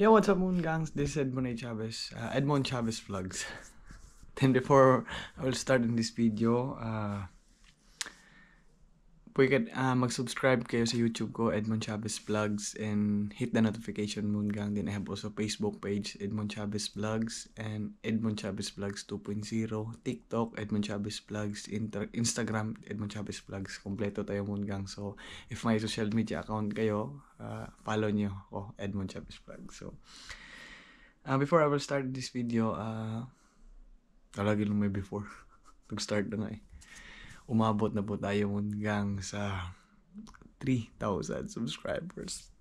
Yo, what's up, Moon Gangs? This is Edmond A. Chavez, Edmond Chavez Vlogs. Then before I will start in this video, mag-subscribe kayo sa YouTube ko, Edmond Chavez Vlogs, and hit the notification, Moon Gang. Then I have also Facebook page, Edmond Chavez Vlogs, and Edmond Chavez Vlogs 2.0, TikTok, Edmond Chavez Vlogs, Instagram, Edmond Chavez Vlogs. Kompleto tayo, Moon Gang. So, if may social media account kayo, follow nyo ako, Edmond Chavez Vlogs. So, before I will start this video, lagi lang may before. Nag-start na nga eh. Umabot na po tayo, Moon Gang, sa 3,000 subscribers.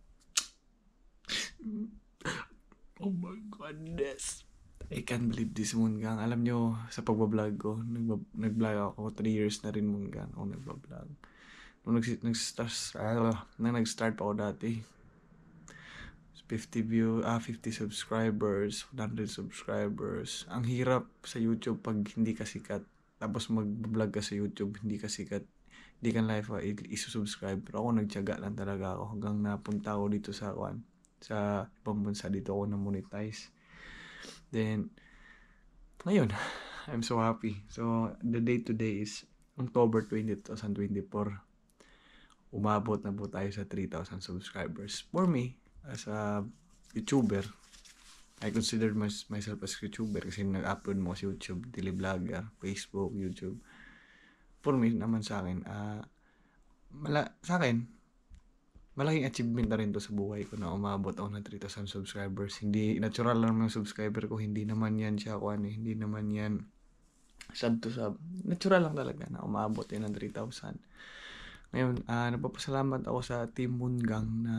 Oh my goodness. I can't believe this, Moon Gang. Alam nyo, sa pagbablog ko, nag-vlog ako, 3 years na rin, Moon Gang, ako nagbablog. Nung nag-start pa ako dati, 50 subscribers, 100 subscribers. Ang hirap sa YouTube pag hindi ka sikat. Tapos mag-vlog ka sa YouTube, hindi ka sikat, hindi ka live isusubscribe. Pero ako nagtiyaga lang talaga ako hanggang napunta ako dito sa ibang bansa. Dito ako na-monetize. Then, ngayon, I'm so happy. So, the day today is October 20, 2024. Umabot na po tayo sa 3,000 subscribers. For me, as a YouTuber, I consider myself as YouTuber kasi nag-upload mo sa YouTube, daily vlogger, Facebook, YouTube. For me naman sa akin, malaking achievement na rin to sa buhay ko na umabot ako ng 3,000 subscribers. Hindi, natural lang ng subscriber ko, hindi naman yan siya hindi naman yan sub to sub. Natural lang talaga na umabot yan ng 3,000. Ngayon, nagpapasalamat ako sa Team Moon Gang na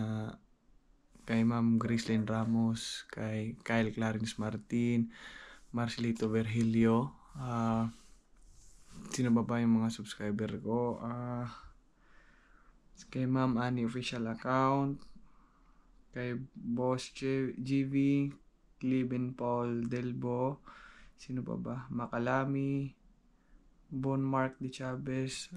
kay Ma'am Gracelyn Ramos, kay Kyle Clarence Martin, Marcelito Virgilio, sino ba yung mga subscriber ko? Kay Ma'am Annie Official Account, kay Boss GV, Cliven Paul Delbo, sino ba? Makalami, Bon Mark de Chavez.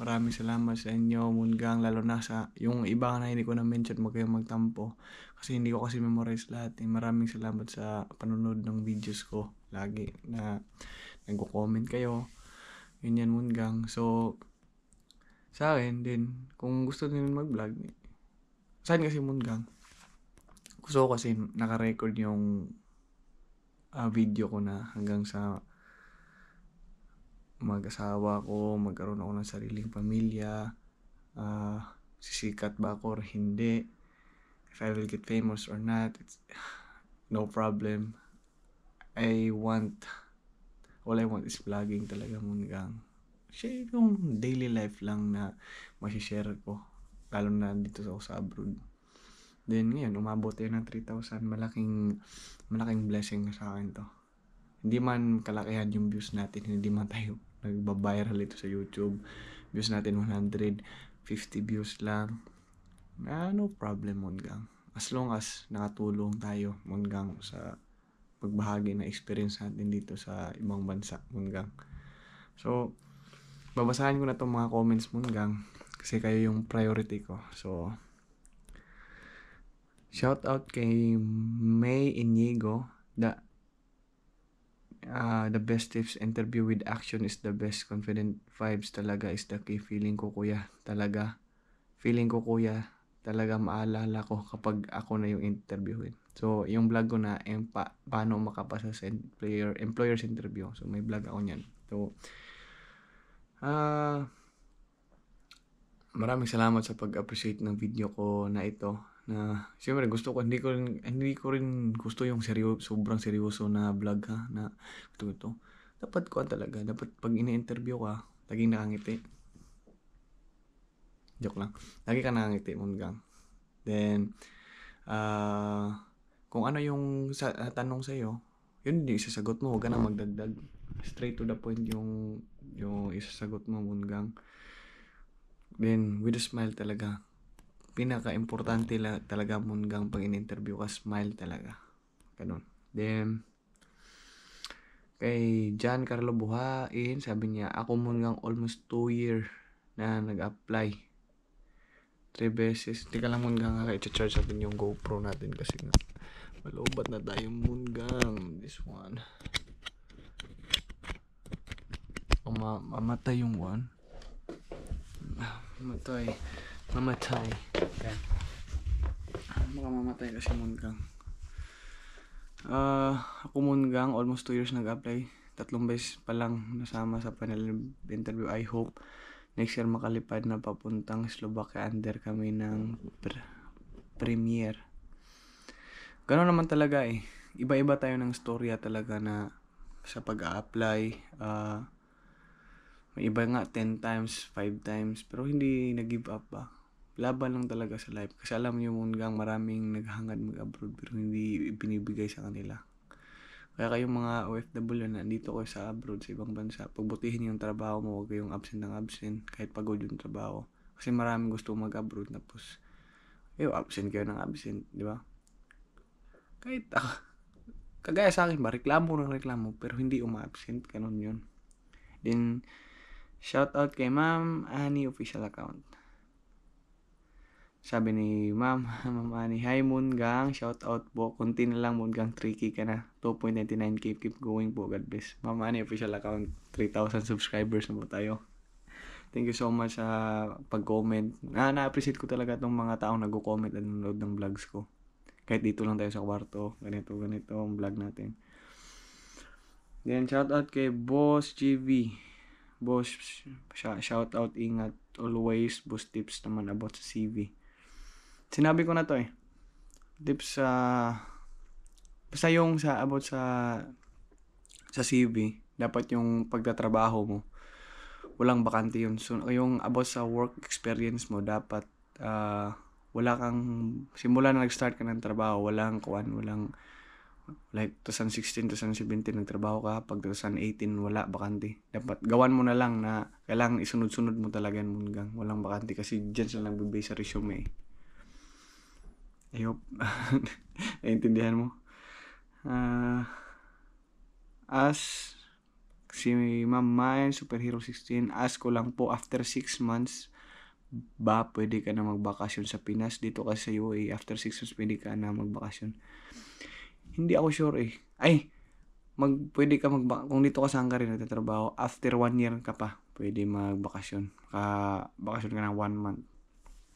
Maraming salamat sa inyo, Moon Gang, lalo na sa yung iba na hindi ko na-mention, mag kayo magtampo kasi hindi ko kasi memorize lahat. Maraming salamat sa panonood ng videos ko lagi na nagko-comment kayo. Yun yan, Moon Gang. So, sa akin din, kung gusto niyo mag-vlog, saan kasi, Moon Gang? Gusto ko kasi naka-record yung video ko na hanggang sa mag-asawa ko, magkaroon ako ng sariling pamilya, sisikat ba ako or hindi, if I will get famous or not, it's no problem. All I want is vlogging talaga, Moon Gang. Share yung daily life lang na masishare ko, lalo na dito sa abroad. Then ngayon, umabot tayo ng 3,000, malaking blessing sa akin to. Hindi man kalakihan yung views natin, hindi man tayo nagba-viral ito sa YouTube. Views natin 150 views lang. No problem, Moon Gang. As long as nakatulong tayo, Moon Gang, sa pagbahagi na experience natin dito sa ibang bansa, Moon Gang. So, babasahin ko na itong mga comments, Moon Gang, kasi kayo yung priority ko. So, shout out kay May Inigo, the best tips, interview with action is the best, confident vibes talaga is the key. Feeling ko kuya talaga maalala ko kapag ako na yung interviewin. So yung vlog ko na paano makapasa sa employer's interview. So may vlog ako niyan. So maraming salamat sa pag-appreciate ng video ko na ito. Na siyempre gusto ko, hindi ko rin gusto yung sobrang seryoso na vlog ha, na ito. Dapat pag ini-interview ka, laging nakangiti. Joke lang. Lagi ka nakangiti, Moon Gang. Then kung ano yung tanong sa iyo, yun yung isasagot mo, huwag ka na magdagdag. Straight to the point yung isasagot mo, Moon Gang. Then with a smile talaga. Pinaka-importante talaga, Moon Gang, pag in-interview ka, smile talaga. Ganun. Then, kay John Carlo Buhain, sabi niya, ako, Moon Gang, almost 2 year na nag-apply. 3 beses. Hindi ka lang, Moon Gang, i-charge natin yung GoPro natin kasi nga Malobat na tayo Moongang. This one. Mamatay yung one. Mamatay. Yan. Baka mamatay kasi Moongang. Ako Moongang, almost 2 years nag-apply. 3 beses pa lang nasama sa panel interview. I hope next year makalipad na papuntang Slovakia under kami ng premiere. Gano'n naman talaga eh. Iba-iba tayo ng storya talaga na sa pag-a-apply. May iba nga 10 times, 5 times, pero hindi nag-give up ba. Laban lang talaga sa life. Kasi alam niyo Moongang, maraming naghangad mag-abroad pero hindi binibigay sa kanila. Kaya kayong mga OFW na nandito kayo sa abroad, sa ibang bansa, pagbutihin yung trabaho mo, huwag kayong absent ng absent, kahit pagod yung trabaho. Kasi maraming gusto mag-abroad, tapos, absent kayo ng absent, di ba? Kahit kagaya sa akin ba, reklamo, pero hindi uma-absent, ganun yun. Then, shout out kay Ma'am Annie official account. Sabi ni Ma'am Annie, hi Moongang, shout out po. Kunti na lang Moongang, 3K ka na. 2.99K, keep going po, God bless. Ma'am Annie official account, 3,000 subscribers na po tayo. Thank you so much sa pag-comment. Na-appreciate ko talaga itong mga taong nag-comment at nanonood ng vlogs ko. Kahit dito lang tayo sa kwarto, ganito ang vlog natin. Then shout out kay Boss GV. Boss, shout out, ingat always. Boss tips naman about sa CV. Sinabi ko na to eh. Tips basta yung about sa CV, dapat yung pagtatrabaho mo, walang bakante yun. So, yung about sa work experience mo, dapat wala kang, simula na nag-start ka ng trabaho, walang like 2016, 2017 nagtrabaho ka, pag 2018 wala bakante. Dapat gawan mo na lang na kailangan isunod-sunod mo talaga yan Moongang. Walang bakante kasi dyan sila nagbibase sa resume eh. I hope naiintindihan mo. As si Ma'am Mine, Superhero 16, ask ko lang po, after 6 months ba pwede ka na magbakasyon sa Pinas? Dito kasi sa UAE, after 6 months pwede ka na magbakasyon. Hindi ako sure eh. Pwede ka kung dito ka sa Hungary nagtatrabaho, after 1 year ka pa pwede magbakasyon. Bakasyon ka ng 1 month.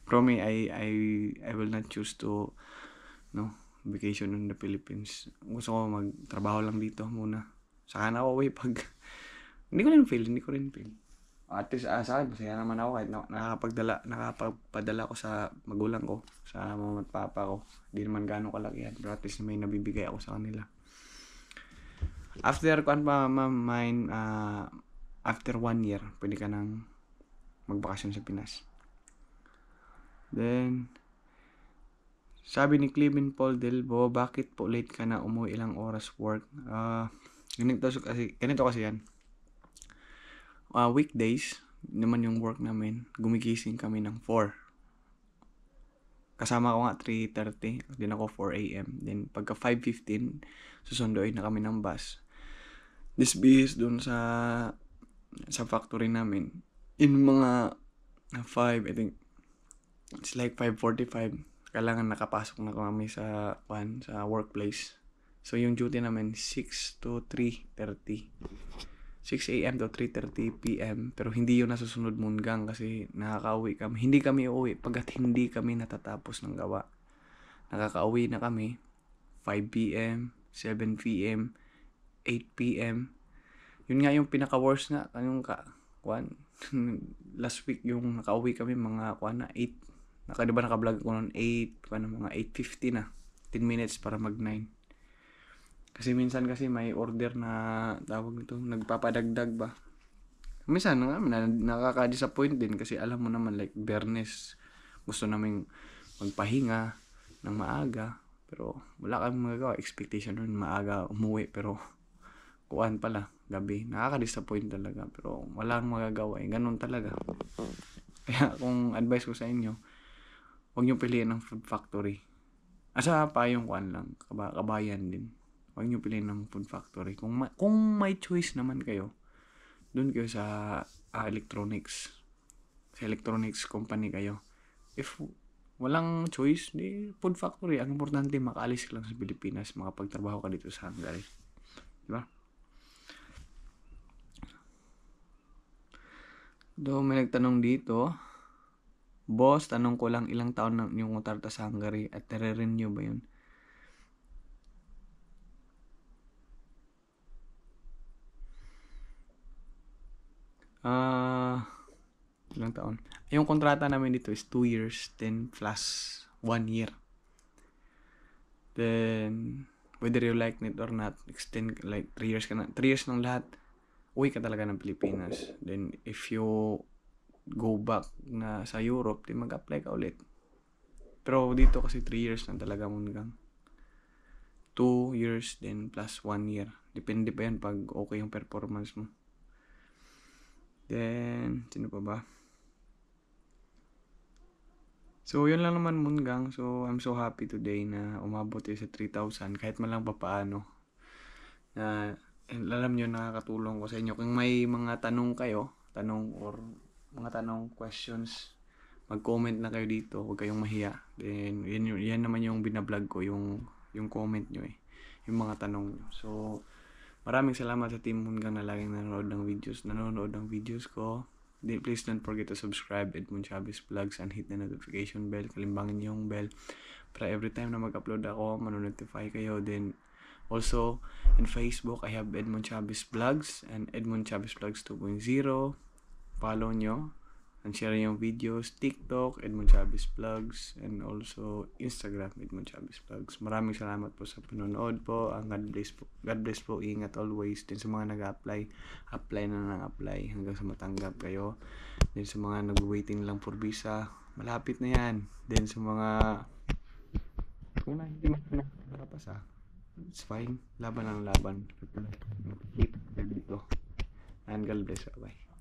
Pero me, I will not choose to vacation in the Philippines. Gusto ko magtrabaho lang dito muna. Saka na ako pag hindi ko rin feel. At least sa akin, masaya naman ako kahit nakapagpadala ko sa magulang ko, sa mama at papa ko. Hindi naman gano'ng kalaki yan, pero at least may nabibigay ako sa kanila. After after 1 year, pwede ka nang magbakasyon sa Pinas. Then, sabi ni Clement Paul Delbo, bakit po late ka na umuwi, ilang oras work? Ganito kasi yan. Weekdays, naman yung work namin, gumigising kami ng 4. Kasama ko nga 3:30, din ako 4 a.m. Then pagka 5:15, susunduin na kami ng bus. This bihis dun sa factory namin. In mga 5, I think, it's like 5:45, kailangan nakapasok na kami sa workplace. So yung duty namin 6 to 3:30. 6 a.m. to 3:30 p.m. Pero hindi yun nasusunod Moongang kasi nakakauwi kami. Hindi kami uuwi pagkat hindi kami natatapos ng gawa. Nakakauwi na kami 5 p.m., 7 p.m., 8 p.m. Yun nga yung pinaka-worst nga. Last week yung nakauwi kami mga 8. Diba naka-vlog ko noon 8, mga 8:50 na. 10 minutes para mag-9. Kasi minsan may order na tawag nito, nagpapadagdag ba. Minsan nakaka-disappoint din kasi alam mo naman like Bernes, gusto naming magpahinga ng maaga. Pero wala kami magagawa. Expectation nun maaga umuwi pero pala, gabi. Nakaka-disappoint talaga pero wala kang magagawa eh. Ganun talaga. Kaya kung advice ko sa inyo, huwag niyo piliin ng food factory. Asa pa yung lang, kabayan din. Huwag niyo piliin ng food factory. Kung may choice naman kayo, doon kayo sa electronics. Sa electronics company kayo. If walang choice, di food factory. Ang importante, makaalis ka lang sa Pilipinas, makapagtrabaho ka dito sa Hungary. Diba? Do may nagtanong dito, boss, tanong ko lang, ilang taon na yung kontrata sa Hungary at nare-renew ba yun? Ilang taon? Yung kontrata namin dito is 2 years, then plus 1 year. Then, whether you like it or not, extend like 3 years ka na. 3 years ng lahat, uwi ka talaga ng Pilipinas. Then, if you go back na sa Europe, di mag-apply ka ulit. Pero dito kasi 3 years na talaga mo hanggang 2 years, then plus 1 year. Depende pa yan pag okay yung performance mo. Then, sino pa ba? So, yun lang naman Mungang. So, I'm so happy today na umabot sa 3,000 kahit man lang papaano. Na alam nyo, nakakatulong ko sa inyo. Kung may mga tanong kayo, questions, mag-comment na kayo dito. Huwag kayong mahiya. Then, yan naman yung binablog ko, yung comment nyo yung mga tanong nyo. So, maraming salamat sa Team Mungang na laging nanonood ng videos ko. Please don't forget to subscribe Edmond Chavez Vlogs and hit the notification bell. Kalimbangin yung bell para every time na mag-upload ako, manonotify kayo. Then also in Facebook, I have Edmond Chavez Vlogs and Edmond Chavez Vlogs 2.0. Follow nyo and share yung videos. TikTok, Edmond Chavez Vlogs, and also Instagram, Edmond Chavez Vlogs. Maraming salamat po sa panonood po. God bless po. Ingat always. Din sa mga nag-apply, apply hanggang sa matanggap kayo. Din sa mga nag-waiting lang for visa, malapit na yan. Din sa mga kung hindi makapasa, it's fine. Laban ang laban. Keep dito. And God bless. Bye.